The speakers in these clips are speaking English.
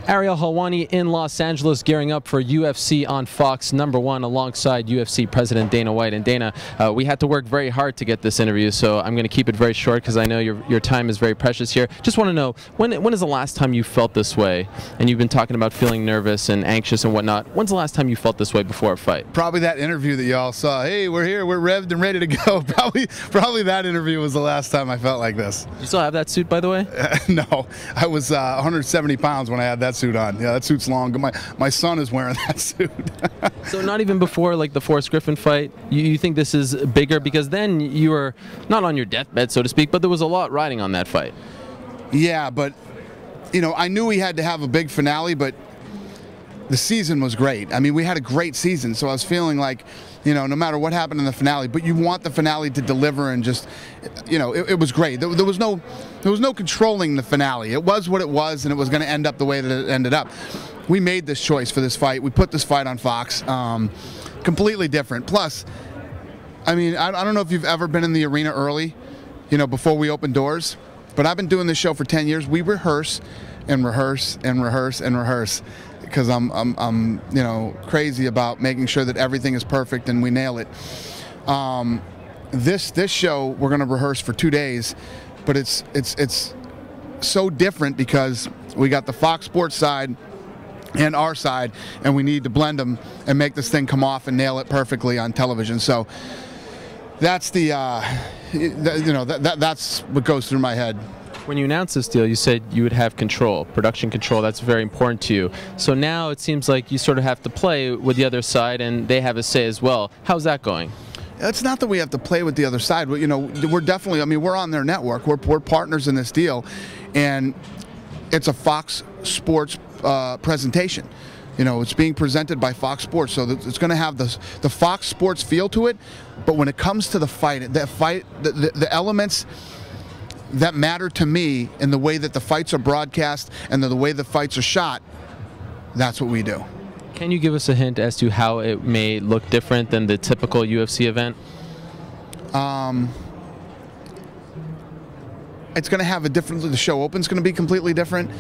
Ariel Helwani in Los Angeles gearing up for UFC on Fox #1 alongside UFC President Dana White. And Dana, we had to work very hard to get this interview, so I'm going to keep it very short because I know your time is very precious here. Just want to know, when is the last time you felt this way? And you've been talking about feeling nervous and anxious and whatnot. When's the last time you felt this way before a fight? Probably that interview that y'all saw. Hey, we're here, we're revved and ready to go. Probably that interview was the last time I felt like this. You still have that suit, by the way? No, I was 170 pounds when I had that suit on. Yeah, that suit's long. My son is wearing that suit. So not even before like the Forrest Griffin fight, you think this is bigger? Because then you were not on your deathbed, so to speak, but there was a lot riding on that fight. Yeah, but you know, I knew we had to have a big finale, but the season was great. I mean, we had a great season, so I was feeling like, you know, no matter what happened in the finale, but you want the finale to deliver, and just, you know, it was great. There was no controlling the finale. It was what it was, and it was going to end up the way that it ended up. We made this choice for this fight. We put this fight on Fox. Completely different. Plus, I mean, I don't know if you've ever been in the arena early, you know, before we open doors, but I've been doing this show for 10 years. We rehearse and rehearse and rehearse and rehearse, because I'm you know, crazy about making sure that everything is perfect and we nail it. This show we're going to rehearse for 2 days, but it's so different because we got the Fox Sports side and our side, and we need to blend them and make this thing come off and nail it perfectly on television. So that's the you know, that's what goes through my head. When you announced this deal, you said you would have control, production control. That's very important to you. So now it seems like you sort of have to play with the other side, and they have a say as well. How's that going? It's not that we have to play with the other side. You know, we're definitely, I mean, we're on their network. We're partners in this deal, and it's a Fox Sports presentation. You know, it's being presented by Fox Sports, so it's going to have the Fox Sports feel to it. But when it comes to the fight, the elements that matter to me in the way that the fights are broadcast and the way the fights are shot, that's what we do. Can you give us a hint as to how it may look different than the typical UFC event? It's going to have a different, the show open's going to be completely different.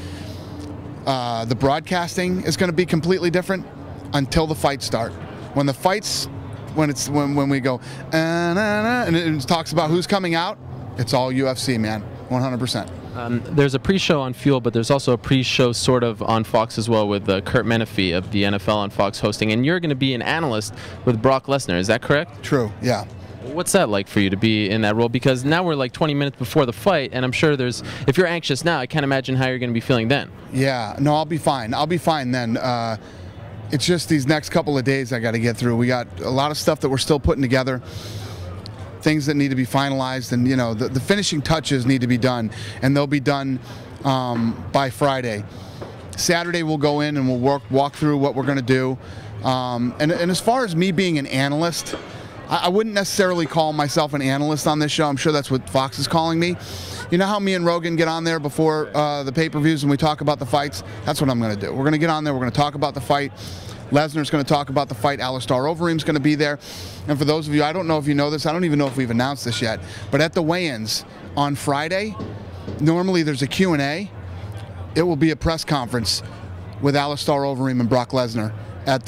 The broadcasting is going to be completely different until the fights start. When the fights, when we go, and it talks about who's coming out, it's all UFC, man, 100%. There's a pre-show on Fuel, but there's also a pre-show sort of on Fox as well with Kurt Menefee of the NFL on Fox hosting, and you're going to be an analyst with Brock Lesnar. Is that correct? True, yeah. What's that like for you to be in that role? Because now we're like 20 minutes before the fight, and I'm sure if you're anxious now, I can't imagine how you're going to be feeling then. Yeah, no, I'll be fine. I'll be fine then. It's just these next couple of days I got to get through. We got a lot of stuff that we're still putting together, things that need to be finalized, and you know, the finishing touches need to be done, and they'll be done by Friday. Saturday we'll go in and we'll walk through what we're going to do. And as far as me being an analyst, I wouldn't necessarily call myself an analyst on this show. I'm sure that's what Fox is calling me. You know how me and Rogan get on there before the pay-per-views and we talk about the fights? That's what I'm going to do. We're going to get on there. We're going to talk about the fight. Lesnar's going to talk about the fight. Alistair Overeem's going to be there. And for those of you, I don't know if you know this, I don't even know if we've announced this yet, but at the weigh-ins on Friday, normally there's a Q&A. It will be a press conference with Alistair Overeem and Brock Lesnar at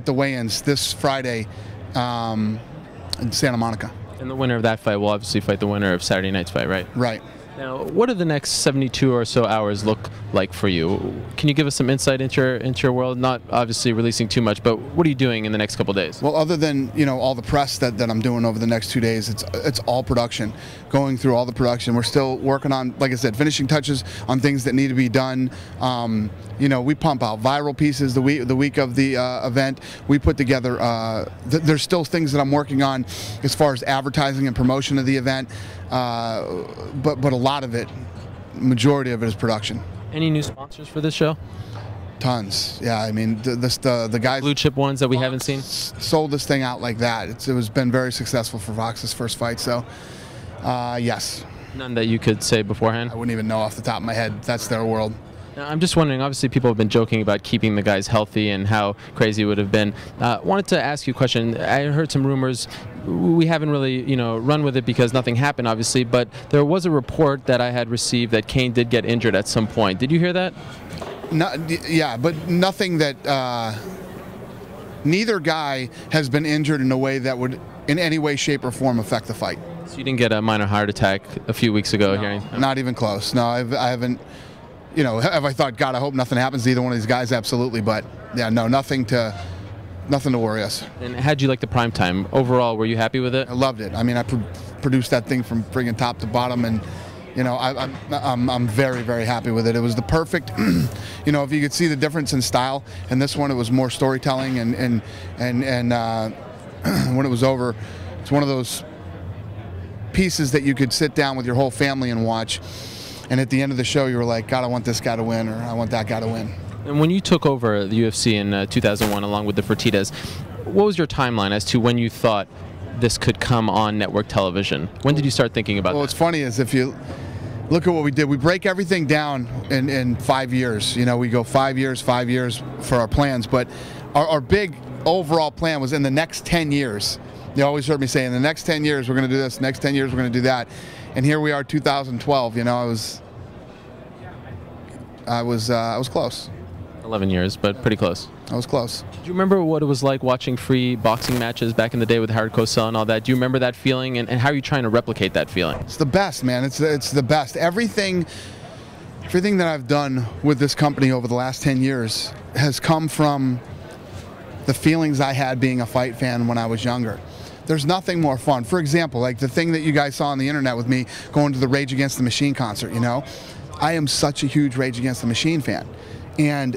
the weigh-ins this Friday in Santa Monica. And the winner of that fight will obviously fight the winner of Saturday night's fight, right? Right. Now, what do the next 72 or so hours look like for you? Can you give us some insight into your world? Not obviously releasing too much, but what are you doing in the next couple of days? Well, other than, you know, all the press that I'm doing over the next 2 days, it's all production. Going through all the production. We're still working on, like I said, finishing touches on things that need to be done. You know, we pump out viral pieces the week of the event. We put together, there's still things that I'm working on as far as advertising and promotion of the event, but a lot of it, majority of it is production. Any new sponsors for this show? Tons, yeah. I mean, the guys, blue chip ones that we haven't seen, sold this thing out like that. It's been very successful for Fox's first fight, so yes. None that you could say beforehand? I wouldn't even know off the top of my head. That's their world. Now, I'm just wondering, obviously people have been joking about keeping the guys healthy and how crazy it would have been. Wanted to ask you a question. I heard some rumors. We haven't really, you know, run with it because nothing happened, obviously, but there was a report that I had received that Kane did get injured at some point. Did you hear that? Yeah, but nothing that neither guy has been injured in a way that would in any way, shape, or form affect the fight. So you didn't get a minor heart attack a few weeks ago? No, not even close. No, I haven't. You know, have I thought, God, I hope nothing happens to either one of these guys? Absolutely, but yeah, no, nothing to worry us. And how'd you like the prime time? Overall, were you happy with it? I loved it. I mean, I produced that thing from friggin' top to bottom, and you know, I'm very, very happy with it. It was the perfect, you know, if you could see the difference in style. And this one, it was more storytelling, and when it was over, it's one of those pieces that you could sit down with your whole family and watch. And at the end of the show, you were like, God, I want this guy to win, or I want that guy to win. And when you took over the UFC in 2001, along with the Fertittas, what was your timeline as to when you thought this could come on network television? When did you start thinking about that? Well, what's funny is if you look at what we did, we break everything down in 5 years. You know, we go 5 years for our plans. But our big overall plan was in the next 10 years. You always heard me say, in the next 10 years, we're going to do this. Next 10 years, we're going to do that. And here we are, 2012. You know, I was close. 11 years, but pretty close. I was close. Do you remember what it was like watching free boxing matches back in the day with Howard Cosell and all that? Do you remember that feeling, and how are you trying to replicate that feeling? It's the best, man. It's the best. Everything that I've done with this company over the last 10 years has come from the feelings I had being a fight fan when I was younger. There's nothing more fun. For example, like the thing that you guys saw on the internet with me going to the Rage Against the Machine concert, you know? I am such a huge Rage Against the Machine fan. And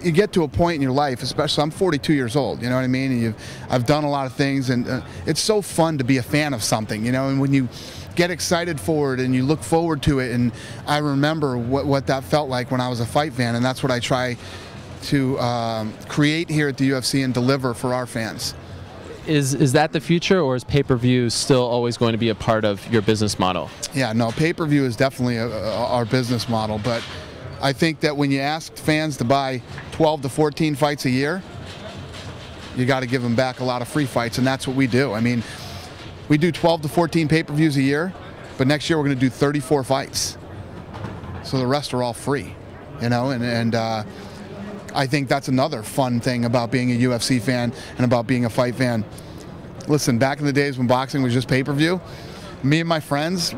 you get to a point in your life, especially, I'm 42 years old, you know what I mean? And I've done a lot of things, and it's so fun to be a fan of something, you know? And when you get excited for it and you look forward to it, and I remember what that felt like when I was a fight fan, and that's what I try to create here at the UFC and deliver for our fans. Is that the future, or is pay-per-view still always going to be a part of your business model? Yeah, no, pay-per-view is definitely our business model, but I think that when you ask fans to buy 12 to 14 fights a year, you got to give them back a lot of free fights, and that's what we do. I mean, we do 12 to 14 pay-per-views a year, but next year we're going to do 34 fights. So the rest are all free, you know, and I think that's another fun thing about being a UFC fan and about being a fight fan. Listen, back in the days when boxing was just pay-per-view, me and my friends,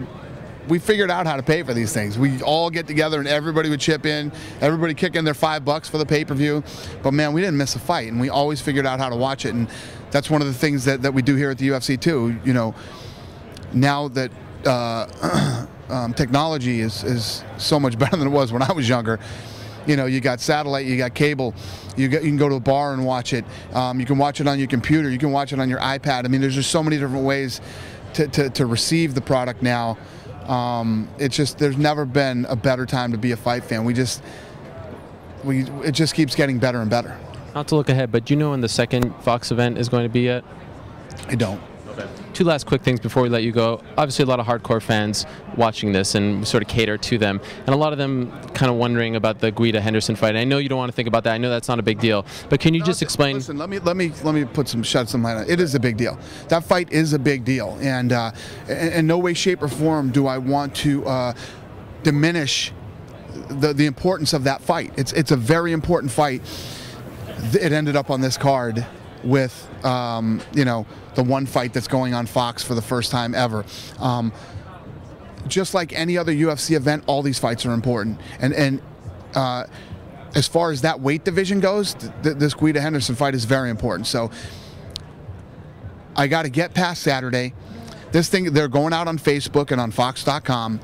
we figured out how to pay for these things. We all get together and everybody would chip in, everybody kick in their $5 for the pay-per-view. But man, we didn't miss a fight, and we always figured out how to watch it. And that's one of the things that we do here at the UFC too. You know, now that technology is so much better than it was when I was younger. You know, you got satellite, you got cable, you can go to a bar and watch it. You can watch it on your computer, you can watch it on your iPad. I mean, there's just so many different ways to receive the product now. It's just, there's never been a better time to be a fight fan. It just keeps getting better and better. Not to look ahead, but do you know when the second Fox event is going to be yet? I don't. Okay. Two last quick things before we let you go. Obviously, a lot of hardcore fans watching this, and we sort of cater to them. And a lot of them kind of wondering about the Guida-Henderson fight. I know you don't want to think about that. I know that's not a big deal. But can you just explain? Listen, let me shed some light on it. It is a big deal. That fight is a big deal. And in no way, shape, or form do I want to diminish the importance of that fight. It's a very important fight. It ended up on this card with you know, the one fight that's going on Fox for the first time ever. Just like any other UFC event, all these fights are important. And as far as that weight division goes, this Guida-Henderson fight is very important. So I got to get past Saturday. This thing, they're going out on Facebook and on Fox.com,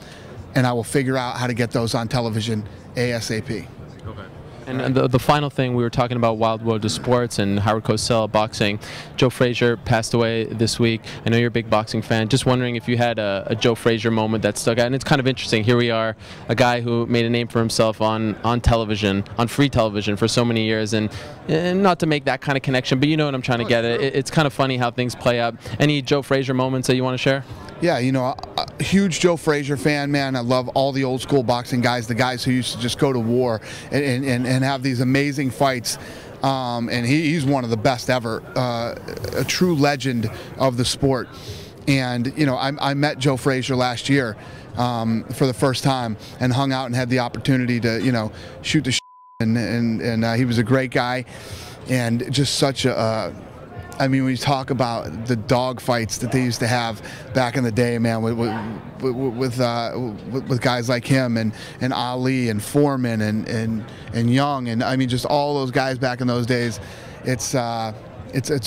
and I will figure out how to get those on television ASAP. Okay. And the final thing, we were talking about Wild World of Sports and Howard Cosell boxing. Joe Frazier passed away this week. I know you're a big boxing fan. Just wondering if you had a Joe Frazier moment that stuck out. And it's kind of interesting. Here we are, a guy who made a name for himself on television, on free television for so many years. And not to make that kind of connection, but you know what I'm trying to get at. It's kind of funny how things play out. Any Joe Frazier moments that you want to share? Yeah, you know, a huge Joe Frazier fan, man. I love all the old school boxing guys, the guys who used to just go to war and have these amazing fights. And he's one of the best ever, a true legend of the sport. And, you know, I met Joe Frazier last year for the first time and hung out and had the opportunity to, you know, shoot the and he was a great guy, and just such a. I mean, when you talk about the dog fights that they used to have back in the day, man, with guys like him and Ali and Foreman and Young, and I mean, just all those guys back in those days. It's a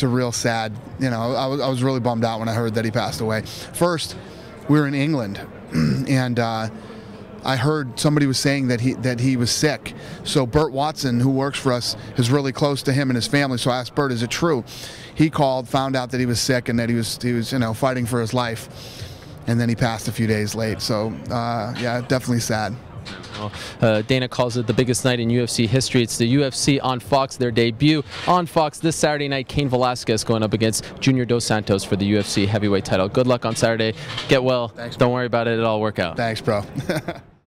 real sad. You know, I was really bummed out when I heard that he passed away. First, we were in England, and I heard somebody was saying that he was sick. So Bert Watson, who works for us, is really close to him and his family. So I asked Bert, "Is it true?" He called, found out that he was sick and that he was fighting for his life, and then he passed a few days late. So yeah, definitely sad. Dana calls it the biggest night in UFC history. It's the UFC on Fox, their debut on Fox this Saturday night. Cain Velasquez going up against Junior Dos Santos for the UFC heavyweight title. Good luck on Saturday. Get well. Thanks, Don't worry about it. It'll all work out. Thanks, bro.